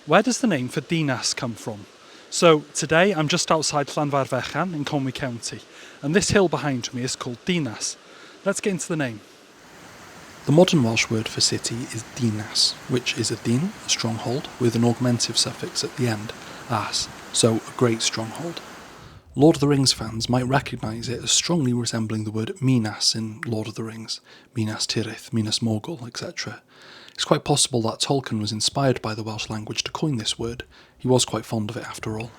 Where does the name for Dinas come from? So today I'm just outside Llanfairfechan in Conwy County, and this hill behind me is called Dinas. Let's get into the name. The modern Welsh word for city is dinas, which is a din, a stronghold, with an augmentive suffix at the end, as, so a great stronghold. Lord of the Rings fans might recognise it as strongly resembling the word Minas in Lord of the Rings, Minas Tirith, Minas Morgul, etc. It's quite possible that Tolkien was inspired by the Welsh language to coin this word. He was quite fond of it after all.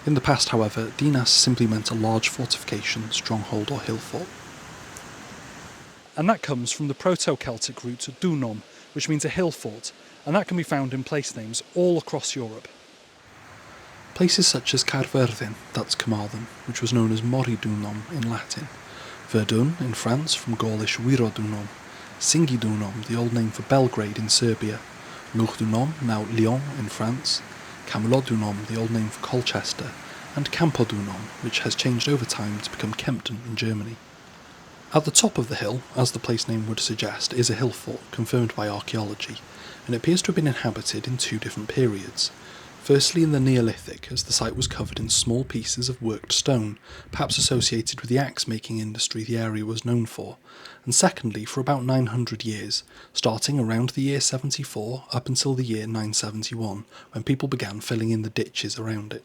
In the past, however, Dinas simply meant a large fortification, stronghold or hill fort. And that comes from the Proto-Celtic root dunom, which means a hill fort, and that can be found in place names all across Europe. Places such as Caerfyrddin, that's Carmarthen, which was known as Moridunum in Latin, Verdun in France from Gaulish Wirodunum, Singidunum, the old name for Belgrade in Serbia, Lugdunum, now Lyon in France, Camulodunum, the old name for Colchester, and Campodunum, which has changed over time to become Kempten in Germany. At the top of the hill, as the place name would suggest, is a hill fort confirmed by archaeology, and it appears to have been inhabited in two different periods. Firstly in the Neolithic, as the site was covered in small pieces of worked stone, perhaps associated with the axe-making industry the area was known for, and secondly for about 900 years, starting around the year 74 up until the year 971, when people began filling in the ditches around it.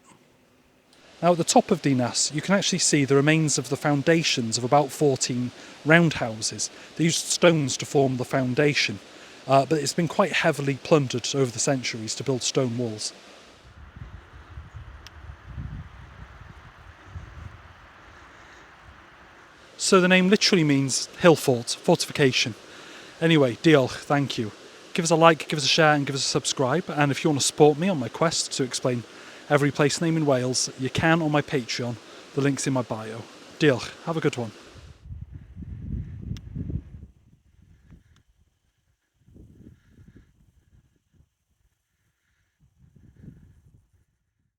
Now at the top of Dinas you can actually see the remains of the foundations of about 14 roundhouses. They used stones to form the foundation, but it's been quite heavily plundered over the centuries to build stone walls. So the name literally means hill fort, fortification. Anyway, diolch, thank you. Give us a like, give us a share and give us a subscribe, and if you want to support me on my quest to explain every place name in Wales, you can on my Patreon. The link's in my bio. Diolch, have a good one.